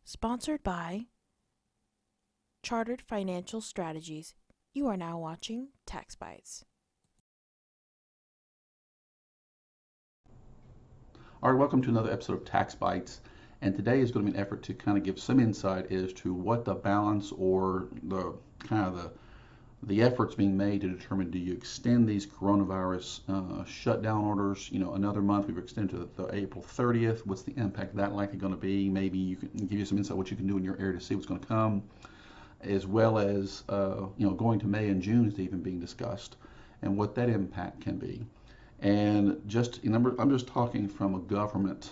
Sponsored by Chartered Financial Strategies. You are now watching Tax Bites. All right, welcome to another episode of Tax Bites. And today is going to be an effort to kind of give some insight as to what the balance or the kind of the efforts being made to determine, do you extend these coronavirus shutdown orders, another month. We've extended to the April 30th. What's the impact of that likely going to be? Maybe you can give you some insight what you can do in your area to see what's going to come, as well as going to May and June is even being discussed, and what that impact can be. And I'm just talking from a government,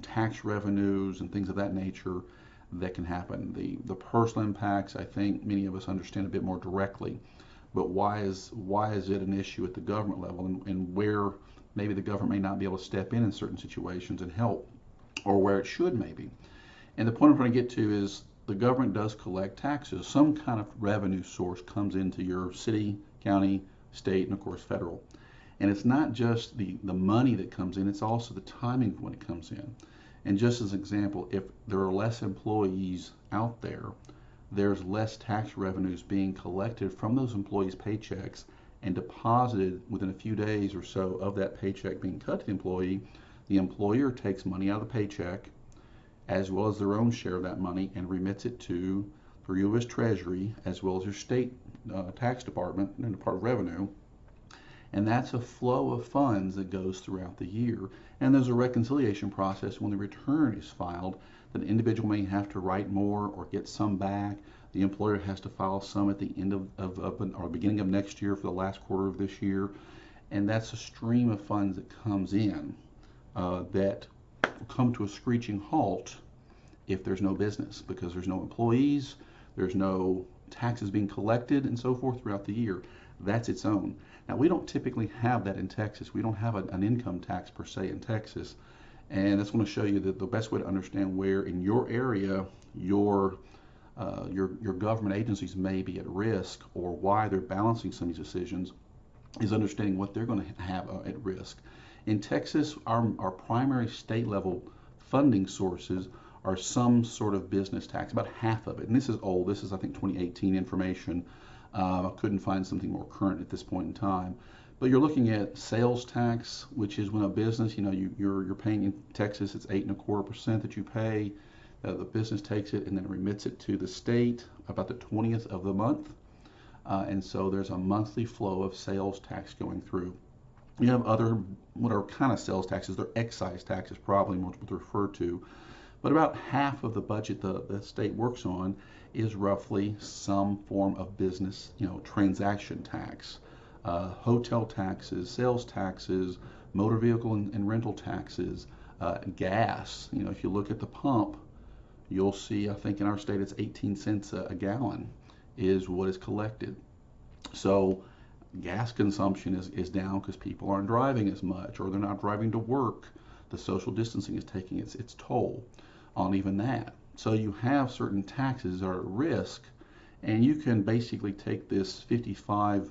tax revenues and things of that nature that can happen. The personal impacts, I think many of us understand a bit more directly. But why is it an issue at the government level, and where maybe the government may not be able to step in certain situations and help, or where it should maybe. And the point I'm trying to get to is the government does collect taxes. Some kind of revenue source comes into your city, county, state, and of course federal. And it's not just the money that comes in, it's also the timing of when it comes in. And just as an example, if there are less employees out there, there's less tax revenues being collected from those employees' paychecks and deposited within a few days or so of that paycheck being cut to the employee. The employer takes money out of the paycheck as well as their own share of that money and remits it to the U.S. Treasury as well as your state tax department and Department of Revenue. And that's a flow of funds that goes throughout the year. And there's a reconciliation process when the return is filed that an individual may have to write more or get some back. The employer has to file some at the end or beginning of next year for the last quarter of this year. And that's a stream of funds that comes in that will come to a screeching halt if there's no business, because there's no employees, there's no taxes being collected, and so forth throughout the year. That's its own. Now, we don't typically have that in Texas. We don't have an income tax per se in Texas. And that's going to show you that the best way to understand where in your area your government agencies may be at risk, or why they're balancing some of these decisions, is understanding what they're going to have at risk. In Texas, our primary state level funding sources are some sort of business tax, about half of it. And this is old. This is, I think, 2018 information. I couldn't find something more current at this point in time. But you're looking at sales tax, which is when a business, you're paying in Texas, it's 8.25% that you pay. The business takes it and then remits it to the state about the 20th of the month. And so there's a monthly flow of sales tax going through. You have other, what are kind of sales taxes, they're excise taxes, probably what they're referred to. But about half of the budget the state works on is roughly some form of business, transaction tax, hotel taxes, sales taxes, motor vehicle and rental taxes, gas. If you look at the pump, you'll see, I think in our state it's 18 cents a gallon is what is collected. So gas consumption is down because people aren't driving as much, or they're not driving to work. The social distancing is taking its toll on even that. So you have certain taxes that are at risk, and you can basically take this 55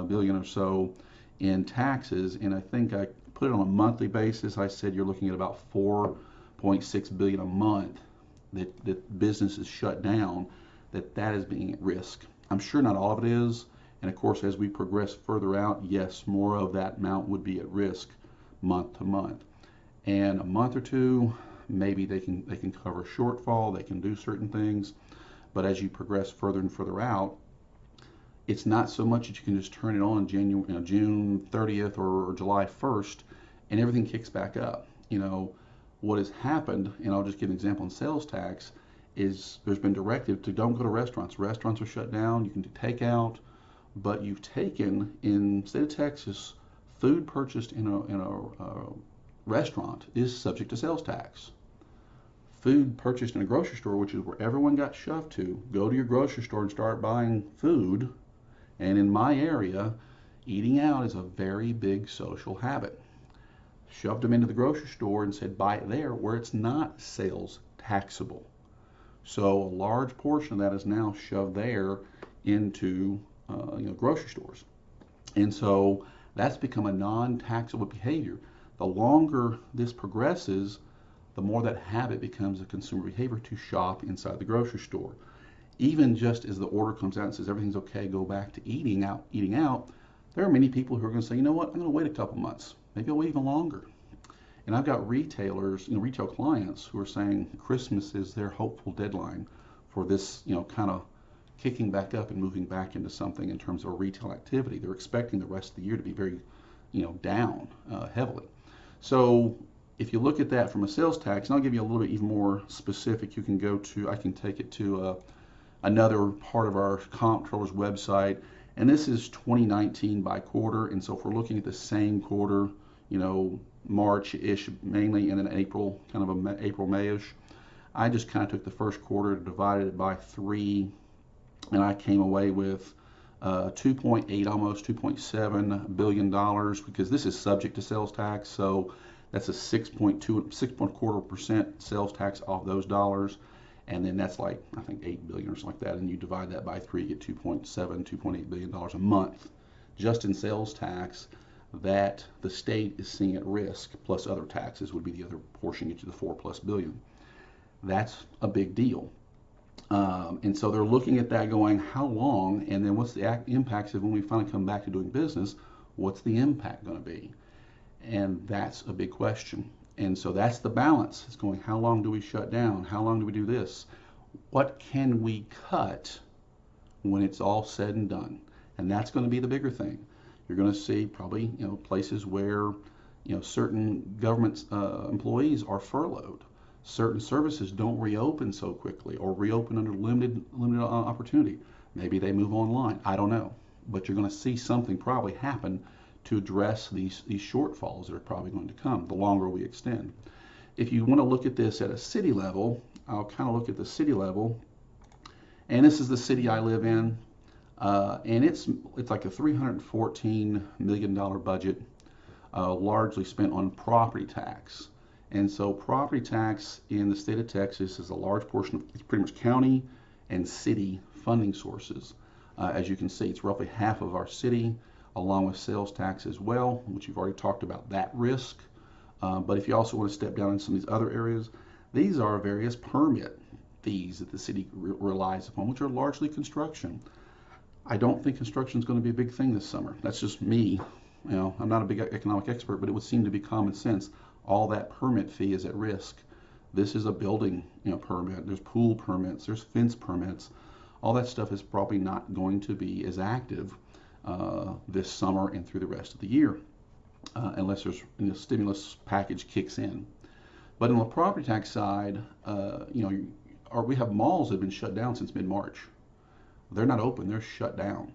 billion or so in taxes, and I think I put it on a monthly basis. I said you're looking at about 4.6 billion a month that businesses shut down, that is being at risk. I'm sure not all of it is, and of course as we progress further out, yes, more of that amount would be at risk month to month. And a month or two, maybe they can cover shortfall, they can do certain things, but as you progress further and further out, it's not so much that you can just turn it on June 30th or July 1st and everything kicks back up. What has happened, and I'll just give an example in sales tax, is there's been directive to don't go to restaurants. Restaurants are shut down, you can do takeout, but you've taken, in the state of Texas, food purchased in a restaurant is subject to sales tax. Food purchased in a grocery store, which is where everyone got shoved to, go to your grocery store and start buying food. And in my area, eating out is a very big social habit. Shoved them into the grocery store and said buy it there, where it's not sales taxable. So a large portion of that is now shoved there into grocery stores. And so that's become a non-taxable behavior. The longer this progresses, the more that habit becomes a consumer behavior to shop inside the grocery store. Even just as the order comes out and says everything's okay, go back to eating out, there are many people who are going to say, you know what, I'm going to wait a couple months. Maybe I'll wait even longer. And I've got retailers, retail clients who are saying Christmas is their hopeful deadline for this, kind of kicking back up and moving back into something in terms of a retail activity. They're expecting the rest of the year to be very, down heavily. So if you look at that from a sales tax, and I'll give you a little bit even more specific, I can take it to another part of our comptroller's website, and this is 2019 by quarter. And so if we're looking at the same quarter, March-ish mainly, and then April, kind of a April, May-ish, I just kind of took the first quarter, divided it by 3, and I came away with 2.8, almost 2.7 billion dollars, because this is subject to sales tax. So that's a 6.25% sales tax off those dollars. And then that's like, I think, 8 billion or something like that. And you divide that by 3, you get 2.7, 2.8 billion dollars a month just in sales tax that the state is seeing at risk, plus other taxes would be the other portion, get you the 4+ billion. That's a big deal. And so they're looking at that going, how long? And then what's the impacts of when we finally come back to doing business? What's the impact going to be? And that's a big question. And so that's the balance. It's going, how long do we shut down? How long do we do this? What can we cut when it's all said and done? And that's going to be the bigger thing. You're going to see probably, places where, certain government employees are furloughed. Certain services don't reopen so quickly, or reopen under limited opportunity. Maybe they move online. I don't know. But you're going to see something probably happen to address these shortfalls that are probably going to come the longer we extend. If you want to look at this at a city level, I'll kind of look at the city level, and this is the city I live in, and it's like a $314 million budget, largely spent on property tax. And so property tax in the state of Texas is a large portion of, it's pretty much county and city funding sources. As you can see, it's roughly half of our city, along with sales tax as well, which you've already talked about that risk. But if you also want to step down in some of these other areas, these are various permit fees that the city relies upon, which are largely construction. I don't think construction is going to be a big thing this summer. That's just me. I'm not a big economic expert, but it would seem to be common sense. All that permit fee is at risk. This is a building, permit. There's pool permits. There's fence permits. All that stuff is probably not going to be as active this summer and through the rest of the year, unless there's stimulus package kicks in. But on the property tax side, we have malls that have been shut down since mid-March. They're not open; they're shut down.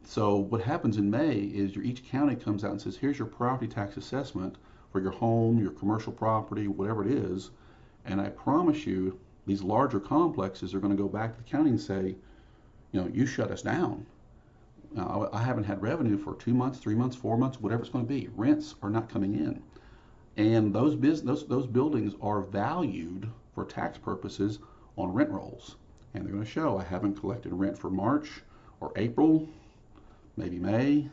So what happens in May is each county comes out and says, "Here's your property tax assessment for your home, your commercial property, whatever it is." And I promise you, these larger complexes are going to go back to the county and say, you shut us down. I haven't had revenue for 2 months, 3 months, 4 months, whatever it's going to be. Rents are not coming in. And those buildings are valued for tax purposes on rent rolls. And they're going to show, I haven't collected rent for March or April, maybe May.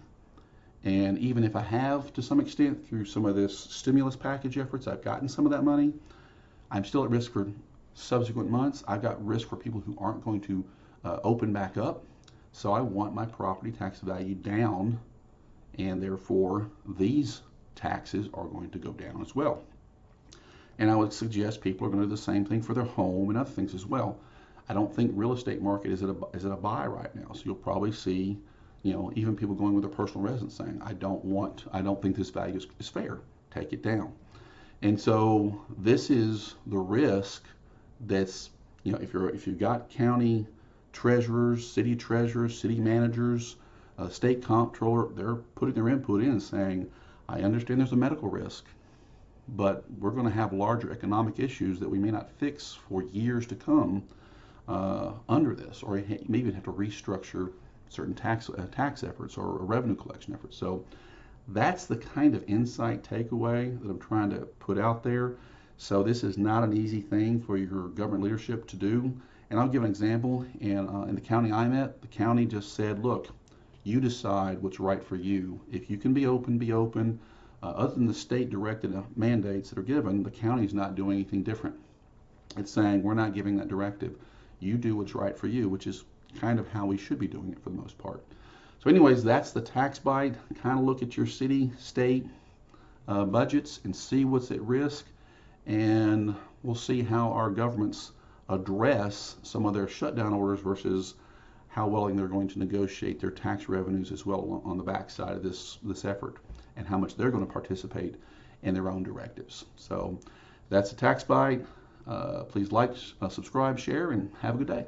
And even if I have, to some extent, through some of this stimulus package efforts, I've gotten some of that money, I'm still at risk for subsequent months. I've got risk for people who aren't going to open back up. So I want my property tax value down, and therefore these taxes are going to go down as well. And I would suggest people are going to do the same thing for their home and other things as well. I don't think real estate market is at a buy right now. So you'll probably see, even people going with their personal residence saying, I don't think this value is fair. Take it down. And so this is the risk that's, if you've got county treasurers, city managers, state comptroller, they're putting their input in saying, I understand there's a medical risk, but we're going to have larger economic issues that we may not fix for years to come under this, or maybe even have to restructure certain tax efforts or revenue collection efforts. So that's the kind of insight takeaway that I'm trying to put out there. So this is not an easy thing for your government leadership to do. And I'll give an example. In the county I'm at, the county just said, look, you decide what's right for you. If you can be open, be open. Other than the state directed mandates that are given, the county's not doing anything different. It's saying we're not giving that directive. You do what's right for you, which is kind of how we should be doing it for the most part. So, anyways, that's the tax bite. Kind of look at your city, state budgets and see what's at risk, and we'll see how our governments address some of their shutdown orders versus how willing they're going to negotiate their tax revenues as well on the backside of this effort, and how much they're going to participate in their own directives. So that's the tax bite. Please like, subscribe, share, and have a good day.